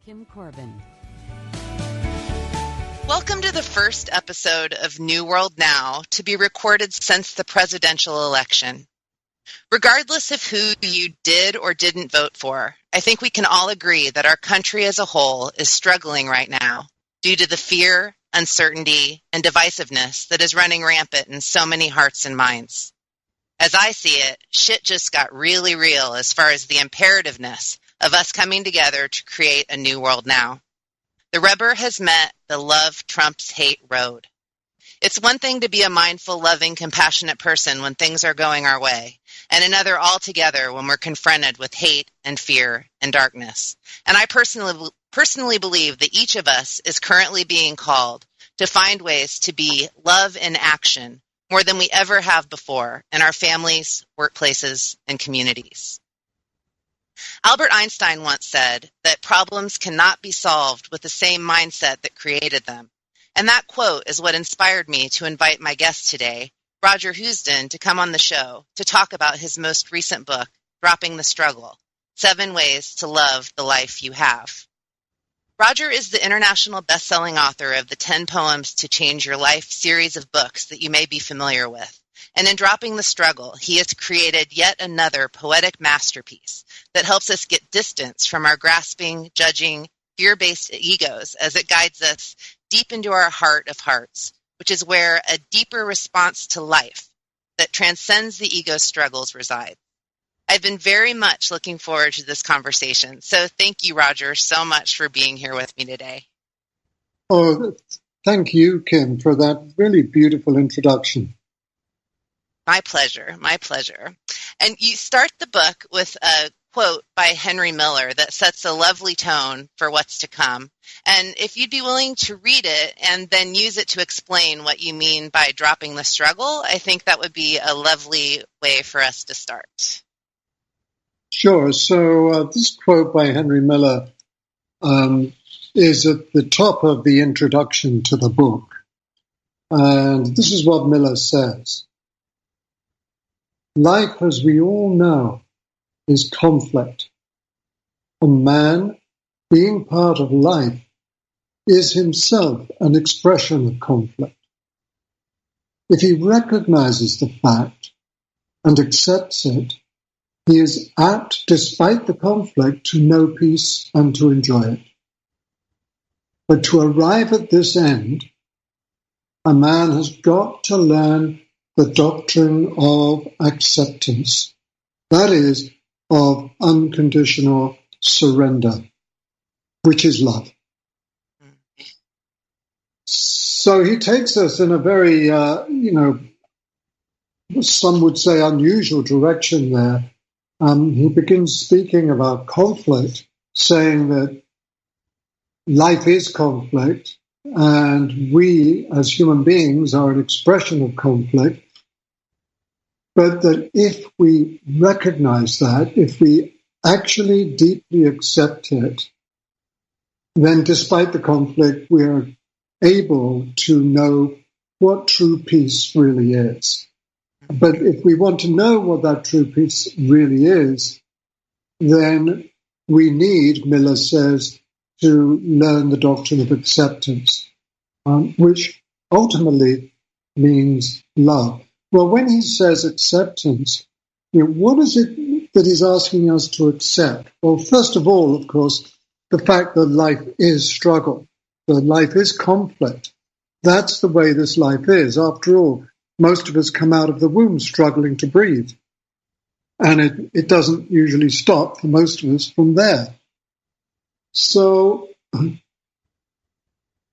Kim Corbin. Welcome to the first episode of New World Now, to be recorded since the presidential election. Regardless of who you did or didn't vote for, I think we can all agree that our country as a whole is struggling right now due to the fear, uncertainty, and divisiveness that is running rampant in so many hearts and minds. As I see it, shit just got really real as far as the imperativeness of us coming together to create a new world now. The rubber has met the love trumps hate road. It's one thing to be a mindful, loving, compassionate person when things are going our way, and another altogether when we're confronted with hate and fear and darkness. And I personally believe that each of us is currently being called to find ways to be love in action more than we ever have before in our families, workplaces, and communities. Albert Einstein once said that problems cannot be solved with the same mindset that created them. And that quote is what inspired me to invite my guest today, Roger Housden, to come on the show to talk about his most recent book, Dropping the Struggle: 7 Ways to Love the Life You Have. Roger is the international best-selling author of the 10 Poems to Change Your Life series of books that you may be familiar with. And in Dropping the Struggle, he has created yet another poetic masterpiece that helps us get distance from our grasping, judging, fear-based egos as it guides us deep into our heart of hearts, which is where a deeper response to life that transcends the ego struggles resides. I've been very much looking forward to this conversation. So thank you, Roger, so much for being here with me today. Oh, thank you, Kim, for that really beautiful introduction. My pleasure, my pleasure. And you start the book with a quote by Henry Miller that sets a lovely tone for what's to come. And if you'd be willing to read it and then use it to explain what you mean by dropping the struggle, I think that would be a lovely way for us to start. Sure. So this quote by Henry Miller is at the top of the introduction to the book. And this is what Miller says. Life, as we all know, is conflict. And man, being part of life, is himself an expression of conflict. If he recognizes the fact and accepts it, he is apt, despite the conflict, to know peace and to enjoy it. But to arrive at this end, a man has got to learn the doctrine of acceptance, that is, of unconditional surrender, which is love. So he takes us in a very, some would say unusual direction there. He begins speaking about conflict, saying that life is conflict, and we as human beings are an expression of conflict. But that if we recognize that, if we actually deeply accept it, then despite the conflict, we are able to know what true peace really is. But if we want to know what that true peace really is, then we need, Miller says, to learn the doctrine of acceptance, which ultimately means love. Well, when he says acceptance, what is it that he's asking us to accept? Well, first of all, of course, the fact that life is struggle, that life is conflict. That's the way this life is. After all, most of us come out of the womb struggling to breathe. And it doesn't usually stop for most of us from there. So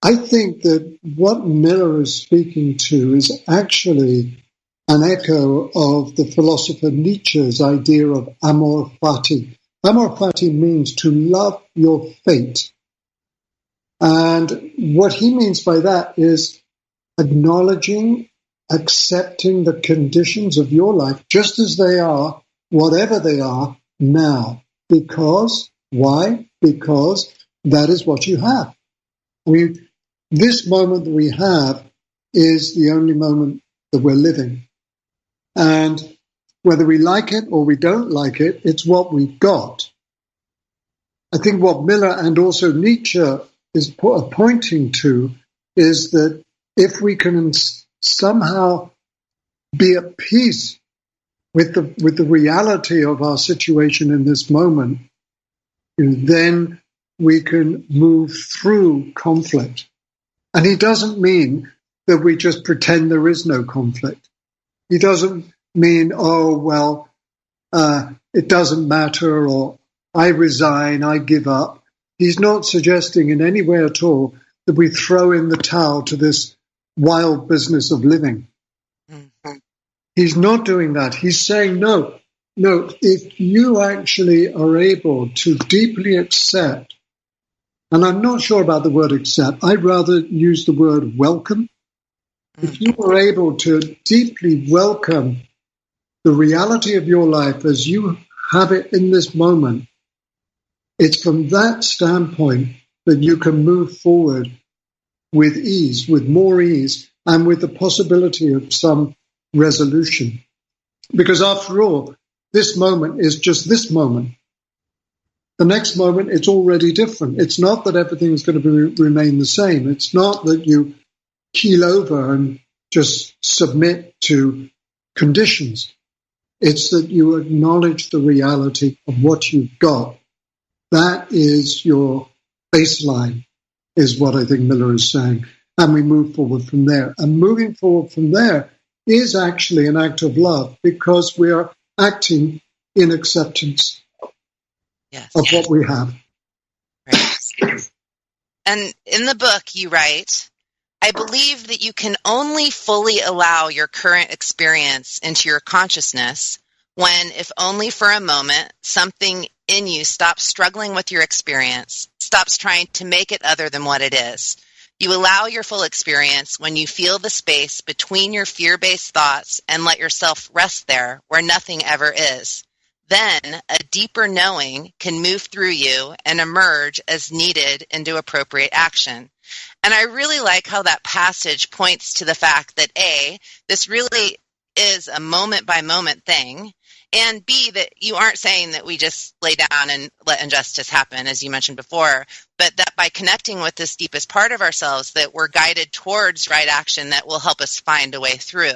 I think that what Miller is speaking to is actually an echo of the philosopher Nietzsche's idea of amor fati. Amor fati means to love your fate. And what he means by that is acknowledging, accepting the conditions of your life just as they are, whatever they are now. Because, why? Because that is what you have. I mean, this moment that we have is the only moment that we're living. And whether we like it or we don't like it, it's what we've got. I think what Miller and also Nietzsche is pointing to is that if we can somehow be at peace with the reality of our situation in this moment, then we can move through conflict. And he doesn't mean that we just pretend there is no conflict. He doesn't mean, it doesn't matter, or I resign, I give up. He's not suggesting in any way at all that we throw in the towel to this wild business of living. Mm-hmm. He's not doing that. He's saying, no, if you actually are able to deeply accept, and I'm not sure about the word accept, I'd rather use the word welcome. Mm-hmm. If you are able to deeply welcome the reality of your life as you have it in this moment, it's from that standpoint that you can move forward with ease, with more ease, and with the possibility of some resolution. Because after all, this moment is just this moment. The next moment, it's already different. It's not that everything is going to remain the same. It's not that you keel over and just submit to conditions. It's that you acknowledge the reality of what you've got. That is your baseline, is what I think Miller is saying. And we move forward from there. And moving forward from there is actually an act of love, because we are acting in acceptance of what we have. Right. And in the book, you write, I believe that you can only fully allow your current experience into your consciousness when, if only for a moment, something in you stops struggling with your experience, stops trying to make it other than what it is. You allow your full experience when you feel the space between your fear-based thoughts and let yourself rest there where nothing ever is. Then a deeper knowing can move through you and emerge as needed into appropriate action. And I really like how that passage points to the fact that A, this really is a moment-by-moment thing, and B, that you aren't saying that we just lay down and let injustice happen, as you mentioned before, but that by connecting with this deepest part of ourselves, that we're guided towards right action that will help us find a way through.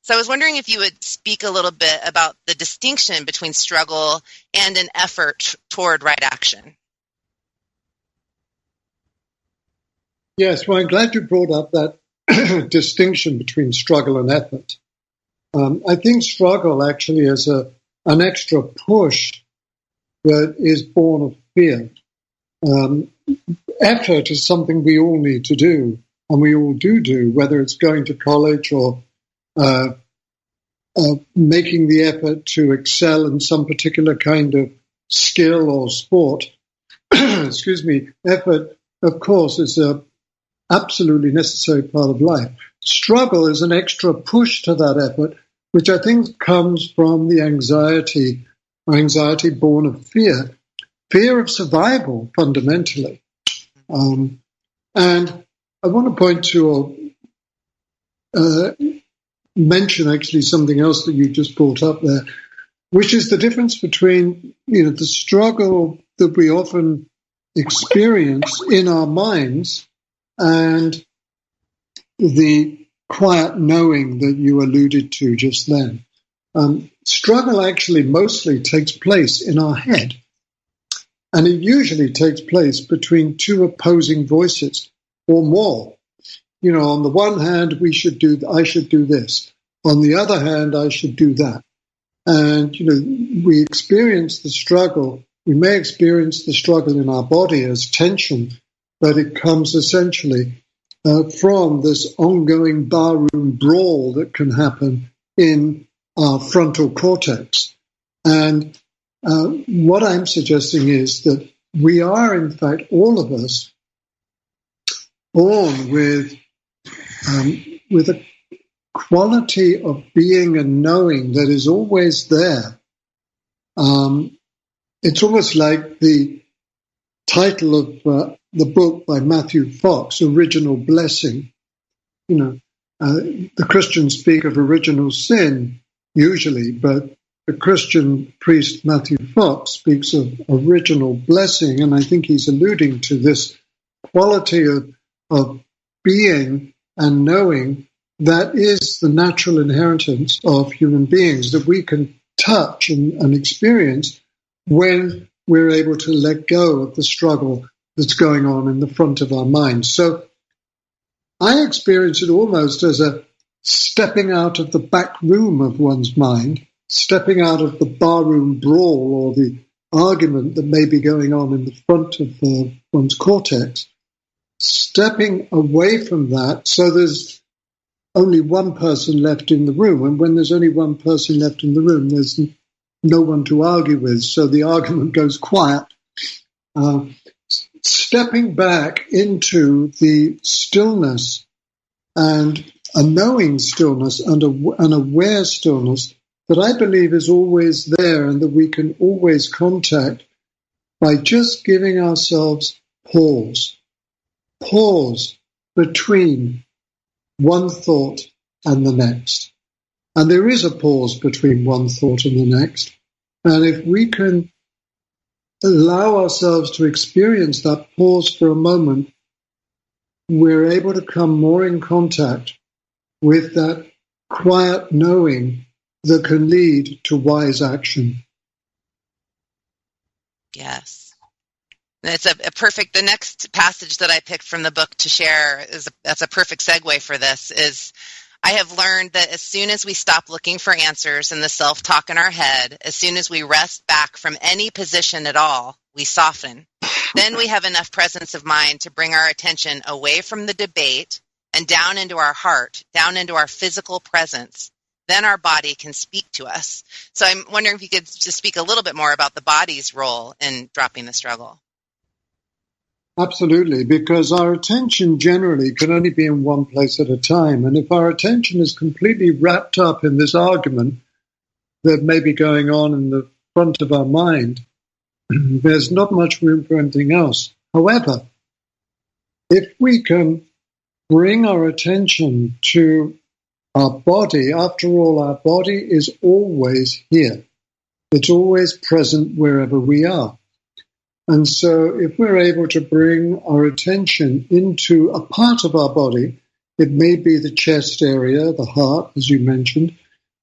So I was wondering if you would speak a little bit about the distinction between struggle and an effort toward right action. Yes, well, I'm glad you brought up that distinction between struggle and effort. I think struggle actually is an extra push that is born of fear. Effort is something we all need to do, and we all do, whether it's going to college or making the effort to excel in some particular kind of skill or sport. Excuse me. Effort, of course, is a absolutely necessary part of life. Struggle is an extra push to that effort, which I think comes from the anxiety born of fear of survival, fundamentally. And I want to point to mention actually something else that you just brought up there, which is the difference between the struggle that we often experience in our minds and the quiet knowing that you alluded to just then. Struggle actually mostly takes place in our head, and it usually takes place between two opposing voices or more. On the one hand, I should do this. On the other hand, I should do that. And, we experience the struggle. We may experience the struggle in our body as tension, but it comes essentially from this ongoing barroom brawl that can happen in our frontal cortex. And what I'm suggesting is that we are, in fact, all of us, born with a quality of being and knowing that is always there. It's almost like the title of the book by Matthew Fox, Original Blessing. The Christians speak of original sin usually, but the Christian priest Matthew Fox speaks of original blessing, and I think he's alluding to this quality of being and knowing that is the natural inheritance of human beings that we can touch and experience when we're able to let go of the struggle that's going on in the front of our minds. So I experience it almost as a stepping out of the back room of one's mind, stepping out of the barroom brawl or the argument that may be going on in the front of one's cortex, stepping away from that so there's only one person left in the room. And when there's only one person left in the room, there's no one to argue with, so the argument goes quiet. Stepping back into the stillness and a knowing stillness and an aware stillness that I believe is always there and that we can always contact by just giving ourselves pause. Pause between one thought and the next. And there is a pause between one thought and the next. And if we can allow ourselves to experience that pause for a moment, we're able to come more in contact with that quiet knowing that can lead to wise action. Yes. And it's a perfect, the next passage that I picked from the book to share that's a perfect segue for this is, I have learned that as soon as we stop looking for answers in the self-talk in our head, as soon as we rest back from any position at all, we soften. Then we have enough presence of mind to bring our attention away from the debate and down into our heart, down into our physical presence. Then our body can speak to us. So I'm wondering if you could just speak a little bit more about the body's role in dropping the struggle. Absolutely, because our attention generally can only be in one place at a time. And if our attention is completely wrapped up in this argument that may be going on in the front of our mind, there's not much room for anything else. However, if we can bring our attention to our body, after all, our body is always here. It's always present wherever we are. And so if we're able to bring our attention into a part of our body, it may be the chest area, the heart, as you mentioned,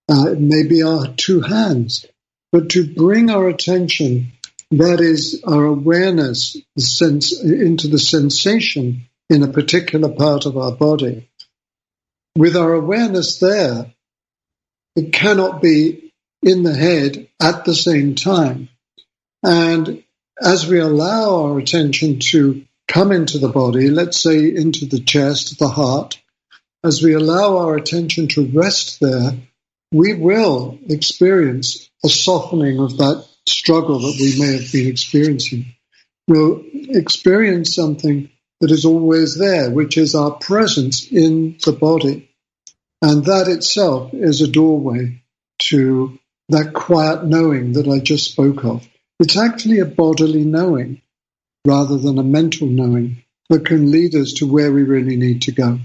it may be our two hands, but to bring our attention, that is our awareness, into the sensation in a particular part of our body. With our awareness there, it cannot be in the head at the same time. And as we allow our attention to come into the body, let's say into the chest, the heart, as we allow our attention to rest there, we will experience a softening of that struggle that we may have been experiencing. We'll experience something that is always there, which is our presence in the body. And that itself is a doorway to that quiet knowing that I just spoke of. It's actually a bodily knowing rather than a mental knowing that can lead us to where we really need to go.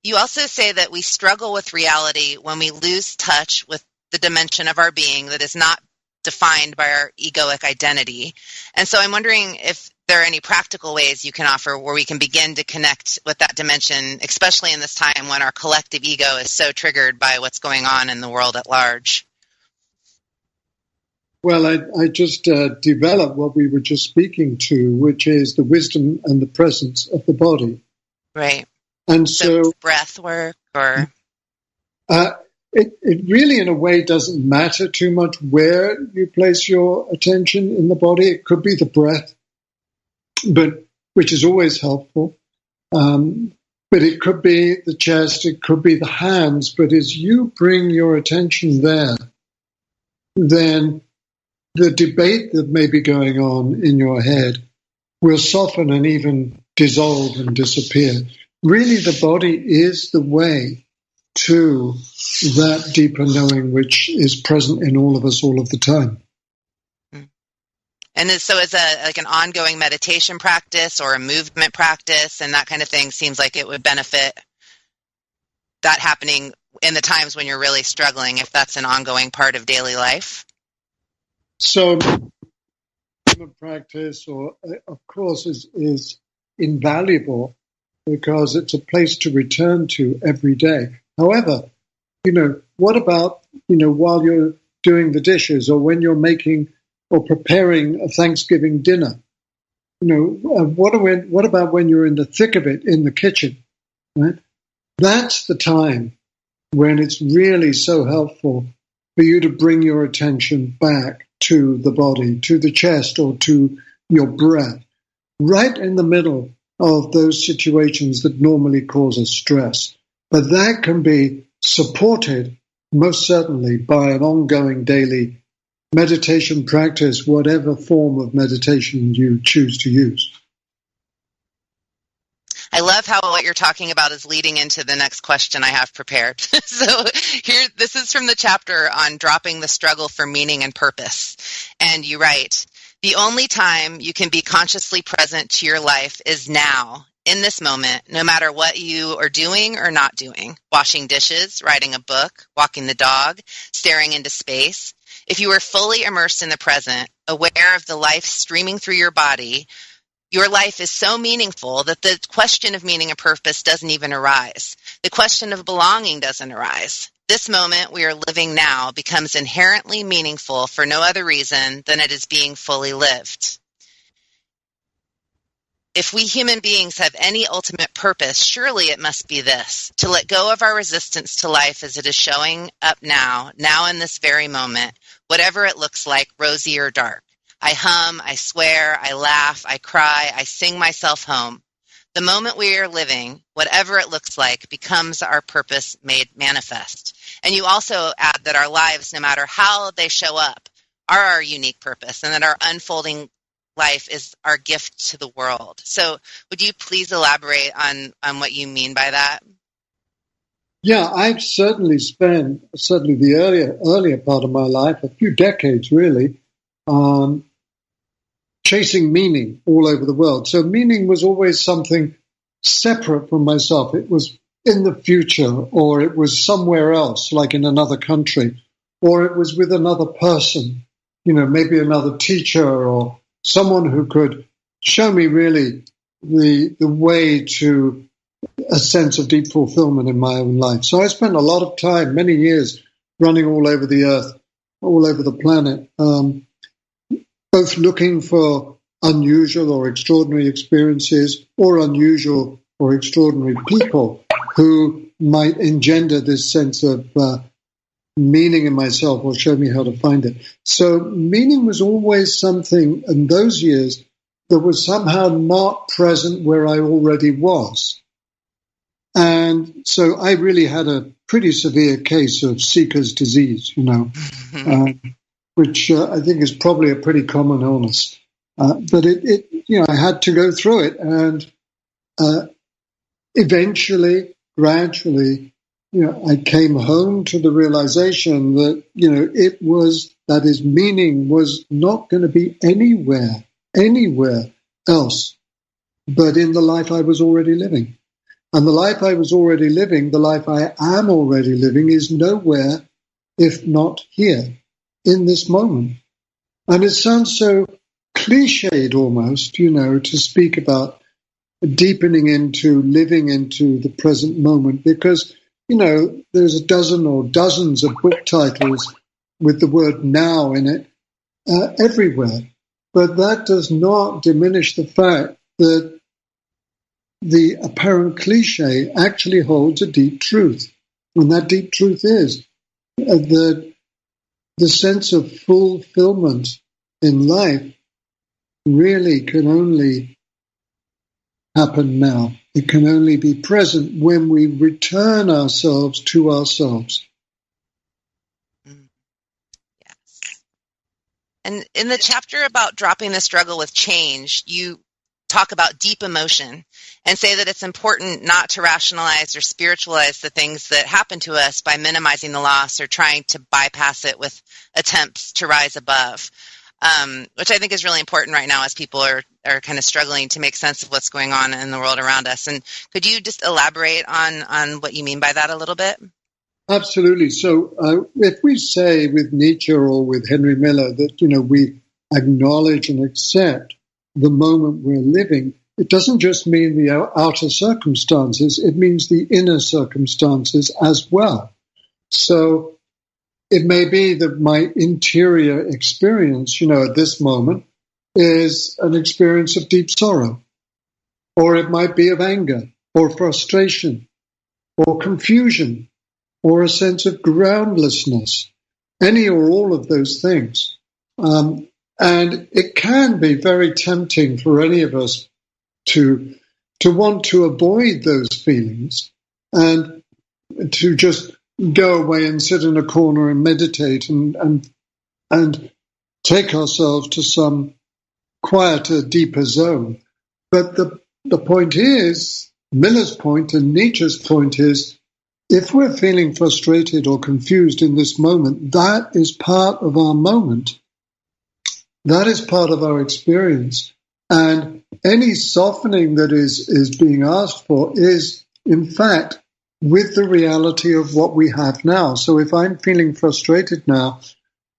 You also say that we struggle with reality when we lose touch with the dimension of our being that is not defined by our egoic identity. And so I'm wondering if there are any practical ways you can offer where we can begin to connect with that dimension, especially in this time when our collective ego is so triggered by what's going on in the world at large. Well, I just developed what we were just speaking to, which is the wisdom and the presence of the body. Right. And so breath work or... It really, in a way, doesn't matter too much where you place your attention in the body. It could be the breath, which is always helpful. But it could be the chest, it could be the hands. But as you bring your attention there, then the debate that may be going on in your head will soften and even dissolve and disappear. Really, the body is the way to that deeper knowing which is present in all of us all of the time. And so as like an ongoing meditation practice or a movement practice and that kind of thing seems like it would benefit that happening in the times when you're really struggling, if that's an ongoing part of daily life? So, practice, or of course, is invaluable because it's a place to return to every day. However, what about, while you're doing the dishes or when you're making or preparing a Thanksgiving dinner? What about when you're in the thick of it in the kitchen, right? That's the time when it's really so helpful for you to bring your attention back to the body, to the chest, or to your breath, right in the middle of those situations that normally cause us stress. But that can be supported most certainly by an ongoing daily meditation practice, whatever form of meditation you choose to use. I love how what you're talking about is leading into the next question I have prepared. So this is from the chapter on dropping the struggle for meaning and purpose. And you write, the only time you can be consciously present to your life is now, in this moment, no matter what you are doing or not doing. Washing dishes, writing a book, walking the dog, staring into space. If you are fully immersed in the present, aware of the life streaming through your body, your life is so meaningful that the question of meaning and purpose doesn't even arise. The question of belonging doesn't arise. This moment we are living now becomes inherently meaningful for no other reason than it is being fully lived. If we human beings have any ultimate purpose, surely it must be this, to let go of our resistance to life as it is showing up now in this very moment, whatever it looks like, rosy or dark. I hum, I swear, I laugh, I cry, I sing myself home. The moment we are living, whatever it looks like, becomes our purpose made manifest. And you also add that our lives, no matter how they show up, are our unique purpose, and that our unfolding life is our gift to the world. So would you please elaborate on what you mean by that? Yeah, I've certainly spent the earlier part of my life, a few decades really, chasing meaning all over the world. So meaning was always something separate from myself. It was in the future, or it was somewhere else, like in another country, or it was with another person, maybe another teacher or someone who could show me really the way to a sense of deep fulfillment in my own life. So I spent a lot of time, many years, running all over the earth, all over the planet, both looking for unusual or extraordinary experiences or unusual or extraordinary people who might engender this sense of meaning in myself or show me how to find it. So meaning was always something in those years that was somehow not present where I already was. And so I really had a pretty severe case of seeker's disease, which I think is probably a pretty common illness. But I had to go through it. And eventually, gradually, I came home to the realization that, meaning was not going to be anywhere else but in the life I was already living. And the life I was already living, the life I am already living, is nowhere if not here, in this moment. And it sounds so cliched almost, to speak about deepening into, living into the present moment, because, there's a dozen or dozens of book titles with the word now in it everywhere. But that does not diminish the fact that the apparent cliche actually holds a deep truth. And that deep truth is that the sense of fulfillment in life really can only happen now. It can only be present when we return ourselves to ourselves. Yes. And in the chapter about dropping the struggle with change, you talk about deep emotion and say that it's important not to rationalize or spiritualize the things that happen to us by minimizing the loss or trying to bypass it with attempts to rise above, which I think is really important right now as people are kind of struggling to make sense of what's going on in the world around us. And could you just elaborate on what you mean by that a little bit? Absolutely. So if we say with Nietzsche or with Henry Miller that, we acknowledge and accept the moment we're living, it doesn't just mean the outer circumstances, it means the inner circumstances as well. So it may be that my interior experience, at this moment is an experience of deep sorrow, or it might be of anger or frustration or confusion or a sense of groundlessness, any or all of those things. And it can be very tempting for any of us to want to avoid those feelings and to just go away and sit in a corner and meditate and take ourselves to some quieter, deeper zone. But the point is, Miller's point and Nietzsche's point is, if we're feeling frustrated or confused in this moment, that is part of our moment. That is part of our experience. And any softening that is being asked for is, in fact, with the reality of what we have now. So if I'm feeling frustrated now,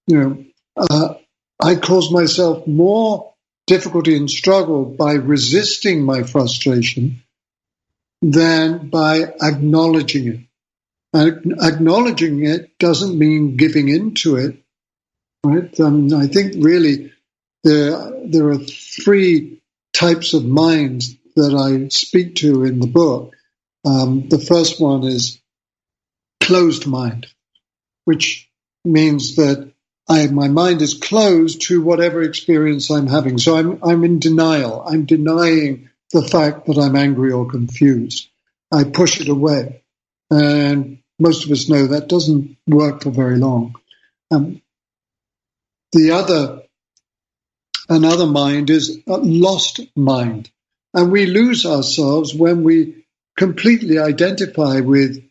I cause myself more difficulty and struggle by resisting my frustration than by acknowledging it. Acknowledging it doesn't mean giving into it, right? I think really there are three types of minds that I speak to in the book. The first one is closed mind, which means that my mind is closed to whatever experience I'm having. So I'm in denial. I'm denying the fact that I'm angry or confused. I push it away. And most of us know that doesn't work for very long. Another mind is a lost mind. And we lose ourselves when we completely identify with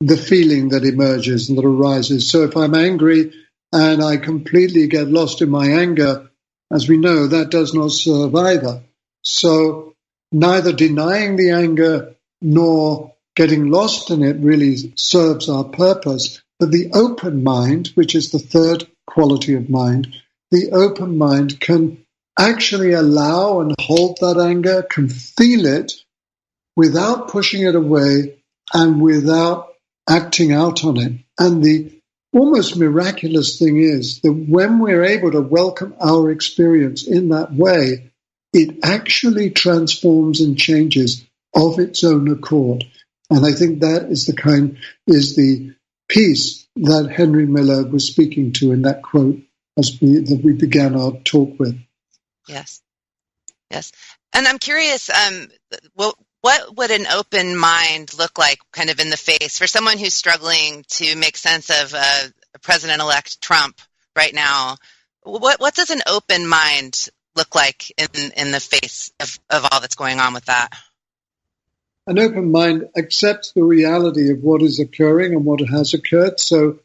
the feeling that emerges and that arises. So if I'm angry and I completely get lost in my anger, as we know, that does not serve either. So neither denying the anger nor getting lost in it really serves our purpose. But the open mind, which is the third quality of mind, the open mind can actually allow and hold that anger, can feel it without pushing it away and without acting out on it. And the almost miraculous thing is that when we're able to welcome our experience in that way, it actually transforms and changes of its own accord. And I think that is the piece that Henry Miller was speaking to in that quote that we began our talk with. Yes. And I'm curious, what would an open mind look like kind of in the face for someone who's struggling to make sense of President-elect Trump right now? What does an open mind look like in the face of all that's going on with that? An open mind accepts the reality of what is occurring and what has occurred. So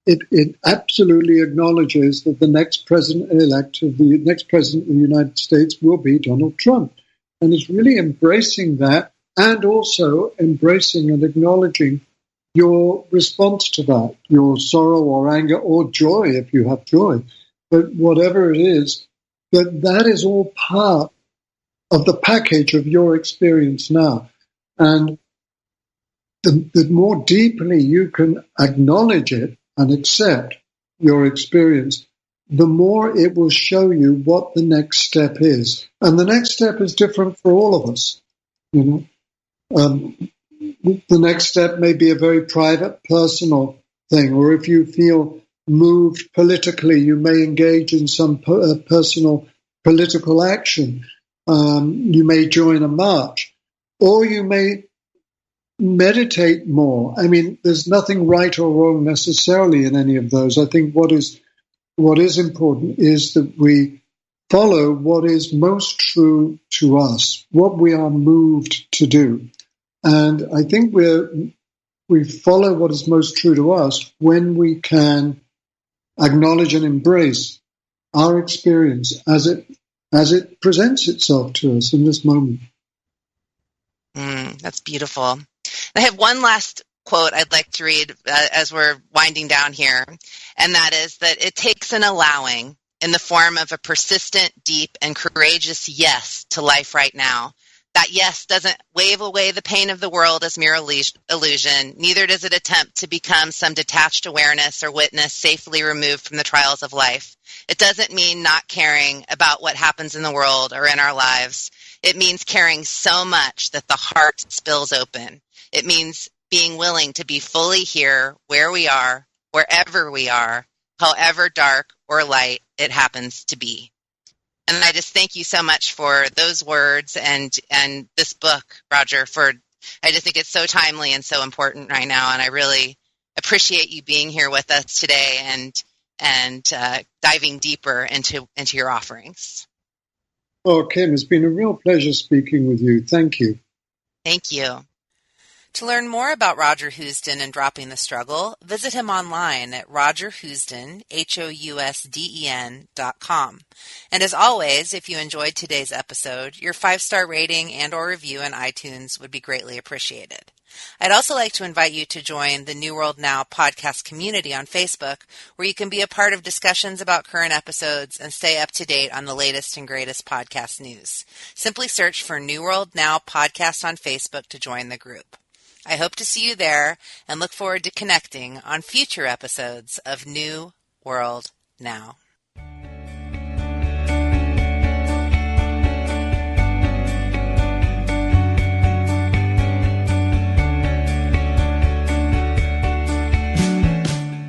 it absolutely acknowledges that the next president-elect of the next president of the United States will be Donald Trump. And it's really embracing that and also embracing and acknowledging your response to that, your sorrow or anger or joy if you have joy. But whatever it is, that is all part of the package of your experience now. And the more deeply you can acknowledge it and accept your experience, the more it will show you what the next step is. And the next step is different for all of us. The next step may be a very private, personal thing, or if you feel moved politically, you may engage in some personal political action. You may join a march, or you may meditate more. I mean, there's nothing right or wrong necessarily in any of those. I think what is important is that we follow what is most true to us, what we are moved to do. And I think we follow what is most true to us when we can acknowledge and embrace our experience as it presents itself to us in this moment. That's beautiful. I have one last quote I'd like to read as we're winding down here, and that is that it takes an allowing in the form of a persistent, deep, and courageous yes to life right now. That yes doesn't wave away the pain of the world as mere illusion, neither does it attempt to become some detached awareness or witness safely removed from the trials of life. It doesn't mean not caring about what happens in the world or in our lives. It means caring so much that the heart spills open. It means being willing to be fully here, where we are, wherever we are, however dark or light it happens to be. And I just thank you so much for those words and this book, Roger, I just think it's so timely and so important right now. And I really appreciate you being here with us today and diving deeper into your offerings. Oh, Kim, it's been a real pleasure speaking with you. Thank you. Thank you. To learn more about Roger Housden and Dropping the Struggle, visit him online at rogerhousden, HOUSDEN.com. And as always, if you enjoyed today's episode, your 5-star rating and or review in iTunes would be greatly appreciated. I'd also like to invite you to join the New World Now podcast community on Facebook, where you can be a part of discussions about current episodes and stay up to date on the latest and greatest podcast news. Simply search for New World Now podcast on Facebook to join the group. I hope to see you there and look forward to connecting on future episodes of New World Now.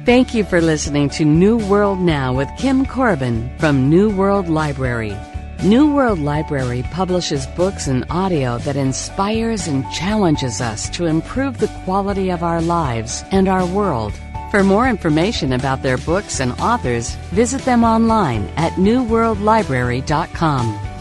Thank you for listening to New World Now with Kim Corbin from New World Library. New World Library publishes books and audio that inspires and challenges us to improve the quality of our lives and our world. For more information about their books and authors, visit them online at newworldlibrary.com.